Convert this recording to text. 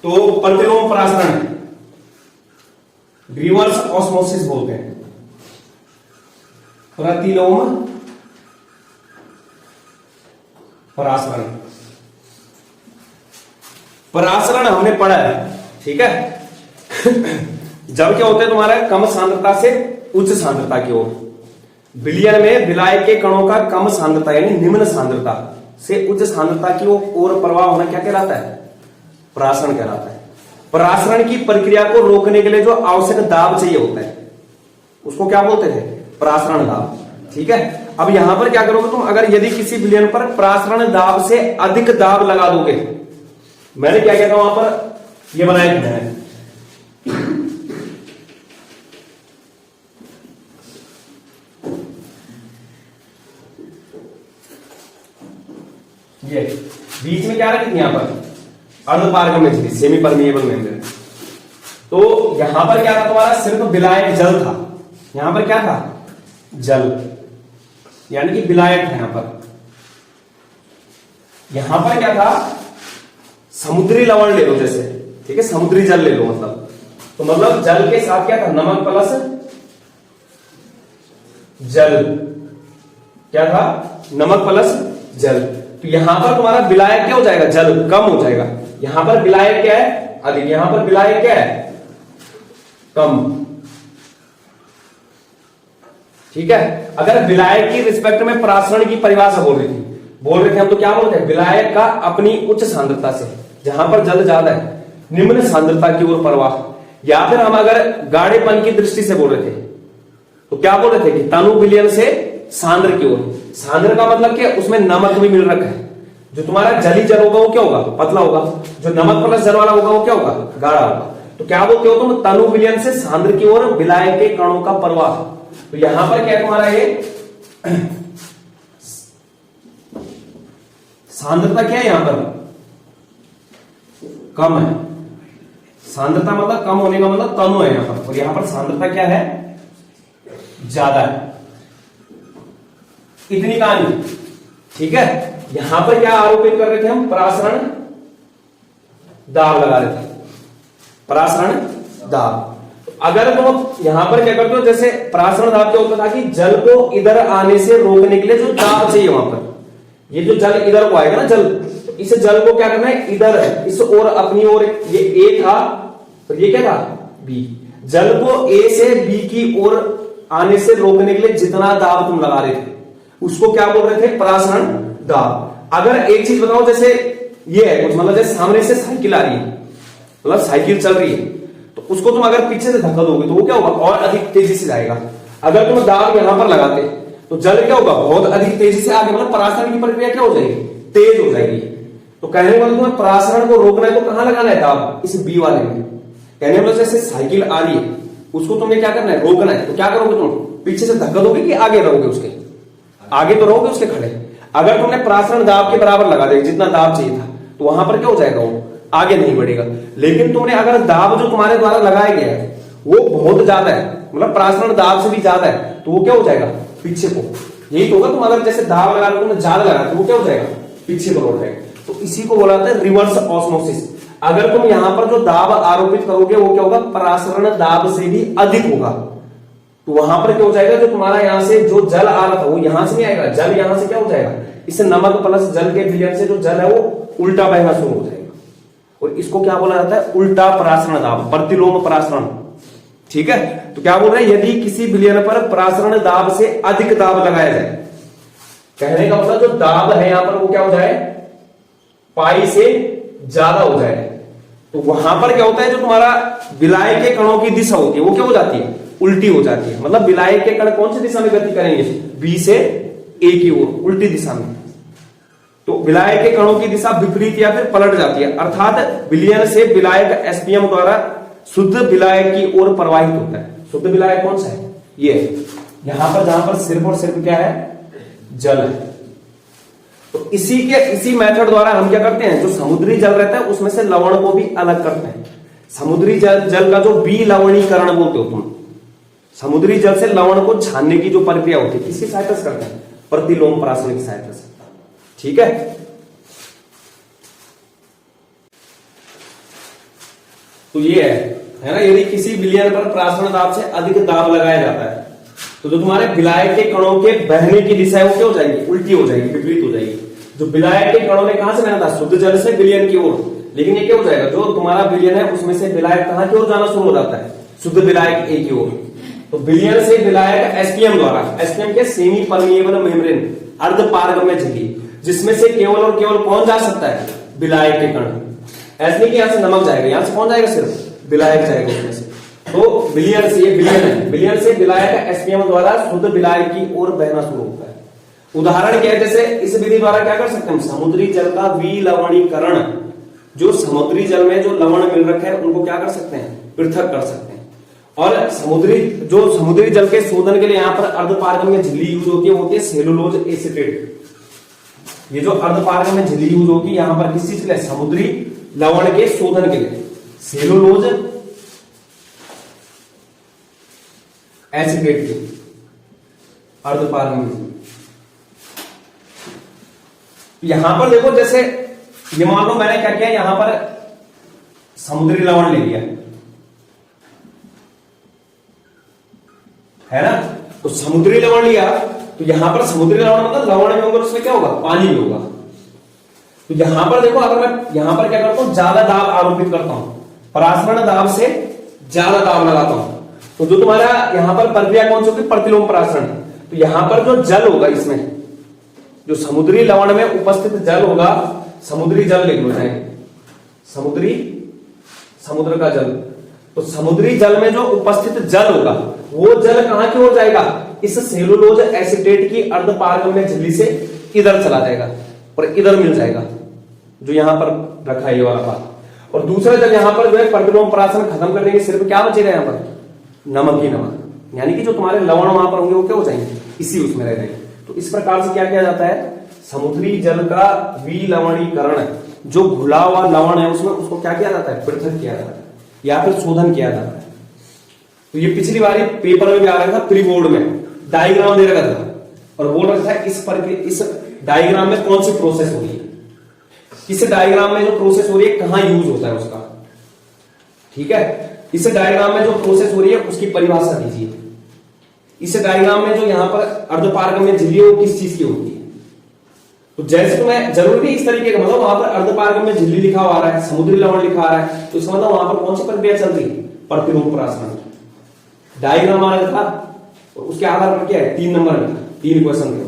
तो प्रतिलोम परासरण, reverse osmosis बोलते हैं। प्रतिलोम परासरण, परासरण हमने पढ़ा है, ठीक है। जब क्या होता है तुम्हारा कम सांद्रता से उच्च सांद्रता की ओर, विलयन में विलायक के कणों का कम सांद्रता यानी निम्न सांद्रता से उच्च सांद्रता की ओर प्रवाह होना क्या कहलाता है? परासरण कहलाता है। परासरण की प्रक्रिया को रोकने के लिए जो आवश्यक दाब चाहिए होता है उसको क्या बोलते थे? परासरण दाब, ठीक है। अब यहां पर क्या करोगे तुम, अगर यदि किसी विलयन पर परासरण दाब से अधिक दाब लगा दोगे, मैंने क्या कहता हूं वहां पर ये बनाया है, ये बीच में क्या रखी थी यहां पर अर्धपारगम्य झिल्ली, सेमी परमिएबल मेम्ब्रेन। तो यहां पर क्या था तुम्हारा, सिर्फ विलायक जल था। यहां पर क्या था? जल, यानी कि विलायक है। यहां पर क्या था? समुद्री लवण ले लो जैसे, ठीक है, समुद्री जल ले लो मतलब, तो मतलब जल के साथ क्या था? नमक प्लस जल, क्या था? नमक प्लस जल। तो यहां पर तुम्हारा विलायक क्या हो जाएगा? जल कम हो जाएगा। यहां पर विलायक क्या है? अधिक। यहां पर विलायक क्या है? कम, ठीक है। अगर विलायक की रिस्पेक्ट में परासरण की परिभाषा बोल रहे थे हम, तो क्या बोलते हैं? विलायक का अपनी उच्च सांद्रता से, जहां पर जल ज्यादा है, निम्न सांद्रता की ओर प्रवाह। या फिर हम अगर गाढ़ेपन की दृष्टि से बोल रहे थे तो क्या बोल रहे थे कि तनु विलयन से सांद्र की ओर। सांद्र का मतलब क्या? उसमें नमक भी मिल रखा है। जो तुम्हारा जली जल होगा वो क्या होगा? पतला होगा। जो नमक प्लस जल वाला होगा वो क्या होगा? गाढ़ा होगा। तो क्या बोलते हो तुम? तनु विलयन से सांद्र की ओर विलायक के कणों का प्रवाह। तो यहां पर क्या है तुम्हारा? ये सांद्रता क्या है? यहां पर कम है। सांद्रता मतलब कम होने का मतलब तनु है यहां पर, और यहां पर सांद्रता क्या है? ज्यादा है। इतनी कहानी, ठीक है। यहां पर क्या आरोपित कर रहे थे हम? परासरण दाब लगा रहे थे, परासरण दाब। अगर तुम यहां पर क्या करते हो, जैसे परासरण दाब क्या होता था कि जल को इधर आने से रोकने के लिए जो दाब चाहिए वहां पर, ये जो जल इधर को आएगा ना जल, तो इस जल को क्या करना है? इधर इस ओर अपनी ओर, ये ए था और ये क्या था? बी। जल को ए से बी की ओर आने से रोकने के लिए जितना दाब तुम लगा रहे थे उसको क्या बोल रहे थे? परासरण दाब। अगर एक चीज बताओ, जैसे ये है कुछ, मतलब जैसे सामने से साइकिल आ रही है, मतलब साइकिल चल रही है, तो उसको तुम अगर पीछे से धक्का दोगे तो वो क्या होगा? और अधिक तेजी से जाएगा। अगर तुम दाब यहां पर लगाते तो जल क्या होगा? बहुत अधिक तेजी से आगे, मतलब परासरण की प्रक्रिया क्या हो जाएगी? तेज हो जाएगी। तो कहने वाले तुम्हें परासरण को रोकना है तो कहां लगाना है दाब? इस बी वाले में। कहने वाले जैसे साइकिल आ रही है उसको तुमने क्या करना है? रोकना है। तो क्या करोगे तुम? पीछे से धक्का दोगे कि आगे रहोगे? उसके आगे तो रहोगे उसके खड़े। अगर तुमने परासरण दाब के बराबर लगा दिया, जितना दाब चाहिए था, तो वहां पर क्या हो जाएगा? वो आगे नहीं बढ़ेगा। लेकिन तुमने अगर दाब जो तुम्हारे द्वारा लगाया गया है वो बहुत ज्यादा है, मतलब परासरण दाब से भी ज्यादा है, तो वो क्या हो जाएगा? पीछे को। यही तो होगा, तुम अगर जैसे दाब लगा तुमने ज्यादा लगा तो वो क्या हो जाएगा? पीछे को लौट जाएगा। तो इसी को बोला जाता है रिवर्स ऑस्मोसिस। अगर तुम यहां पर जो दाब आरोपित करोगे वो क्या होगा? परासरण दाब से भी अधिक होगा। तो वहां पर क्या हो जाएगा? जो तुम्हारा यहां से जो जल आ रहा था वो यहां से नहीं आएगा, जल यहां से क्या हो जाएगा? इस नमक प्लस जल के विलयन से जो जल है वो उल्टा बहना शुरू हो जाएगा, और इसको क्या बोला जाता है? उल्टा परासरण दाब, प्रतिलोम परासरण, ठीक है। तो क्या बोल रहे हैं? यदि किसी विलयन पर परासरण दाब से अधिक दाब लगाया जाए, कहने का मतलब जो दाब है यहां पर वो क्या हो जाए? पाई से ज्यादा हो जाए, तो वहां पर क्या होता है? जो तुम्हारा विलायक के कणों की दिशा होती है वो क्या हो जाती है? उल्टी हो जाती है। मतलब विलायक के कण कौन सी दिशा में गति करेंगे? बी से ए की ओर, उल्टी दिशा में। तो विलायक के कणों की दिशा विपरीत या फिर पलट जाती है, अर्थात विलयन से विलायक एसपीएम द्वारा शुद्ध विलायक की ओर प्रवाहित होता है। शुद्ध विलायक कौन सा है? ये यहां पर, जहां पर सिर्फ और सिर्फ क्या है? जल है। तो इसी मेथड द्वारा हम क्या करते हैं? जो समुद्री जल रहता है उसमें से लवण को भी अलग करते हैं। समुद्री जल का जो विलवणीकरण बोलते हो तुम, समुद्री जल से लवण को छानने की जो प्रक्रिया होती है किसकी सहायता से करते हैं? प्रतिलोम परासरण की सहायता से, ठीक है। तो ये है ना, यदि किसी विलयन पर प्रासरण दाब से अधिक दाब लगाया जाता है तो जो तुम्हारे विलायक के कणों के बहने की दिशा है वो क्या हो जाएगी, उल्टी हो जाएगी, विपरीत हो जाएगी। जो विलायक के कणों ने कहां से बहना था, शुद्ध जल से विलयन की ओर, लेकिन ये क्या हो जाएगा, जो तुम्हारा विलयन है उसमें से विलायक कहां की ओर जाना शुरू हो जाता है, शुद्ध विलायक ए की ओर। तो विलयन से विलायक एसपीएम द्वारा, एसपीएम के सेमी परमिएबल मेम्ब्रेन, अर्ध पारगम्य झिल्ली, जिसमें से केवल और केवल कौन जा सकता है, विलायक के कण। ऐसे नहीं कि यहां से नमक जाएगा, यहां से कौन जाएगा, सिर्फ विलायक जाएगा उसमें से। तो विलयन से, ये विलयन है, विलयन से विलायक एसपीएम द्वारा शुद्ध विलायक की ओर बहना शुरू होता है। उदाहरण क्या है, जैसे इस विधि द्वारा क्या कर सकते हैं, समुद्री जल का विलवणीकरण, जो समुद्री जल में जो लवण मिल रखे हैं उनको क्या कर सकते हैं, पृथक कर सकते हैं। और समुद्री जल के शोधन के लिए यहाँ पर अर्धपारगम्य झिल्ली यूज होती है, वो होती है सेलुलोज एसीटेट। ये जो अर्धपारगम्य झिल्ली यूज होगी यहाँ पर किस चीज के लिए, समुद्री लवण के शोधन के लिए, सेलुलोज एसीटेट की अर्धपारगम्य। यहां पर देखो, जैसे ये मान लो मैंने क्या किया, यहां पर समुद्री लवण ले लिया है ना, तो समुद्री लवण लिया, तो यहां पर समुद्री लवण मतलब लवण में होगा, उसमें क्या होगा, पानी में होगा। तो यहां पर देखो, अगर मैं यहां पर क्या करता हूं, ज्यादा दाब आरोपित करता हूं, परासरण दाब से ज्यादा दाब लगाता हूं, तो जो तुम्हारा यहां पर प्रक्रिया कौन सी होगी, प्रतिलोम परासरण। तो यहां पर जो जल होगा, इसमें जो समुद्री लवण में उपस्थित जल होगा, समुद्री जल लिख लो जाए, समुद्र का जल, तो समुद्री जल में जो उपस्थित जल होगा वो जल कहां की ओर जाएगा, इस सेलुलोज एसीटेट की अर्धपारगम्य झिल्ली से इधर चला जाएगा और इधर मिल जाएगा, जो यहां पर रखा है ये वाला बात। और दूसरा जल यहां पर जो है प्रतिलोम परासरण खत्म कर देंगे, सिर्फ क्या बचेगा यहां पर, नमक ही नमक, यानी कि जो तुम्हारे लवण वहां पर होंगे वो क्या हो जाएंगे, इसी उसमें रह जाएंगे। तो इस प्रकार से क्या किया जाता है, समुद्री जल का विलवणीकरण, जो घुला हुआ लवण है उसमें, उसको क्या किया जाता है, पृथक किया जाता है या फिर शोधन किया जाता है। तो ये पिछली बार पेपर में भी आ रहा था, प्री बोर्ड में डायग्राम दे रखा था और बोल रखा था इस डायग्राम में कौन सी प्रोसेस हो रही है, इस डायग्राम में जो प्रोसेस हो रही है कहां यूज होता है उसका, ठीक है। इस डायग्राम में जो प्रोसेस हो रही है उसकी परिभाषा दीजिए। इस डायग्राम में जो यहां पर अर्धपारगम्य झिल्ली है वो किस चीज की होती है, तो जैसे तो मैं जरूरी नहीं इस तरीके का, मतलब वहां पर अर्धपारगम्य झिल्ली लिखा हुआ आ रहा है, समुद्री लवण लिखा आ रहा है, तो इसका मतलब वहां पर कौन सी प्रक्रिया चल रही है, प्रतिलोम परासरण। डायग्राम आ रहा था और उसके आधार पर क्या है, 3 नंबर में 3 क्वेश्चन थे।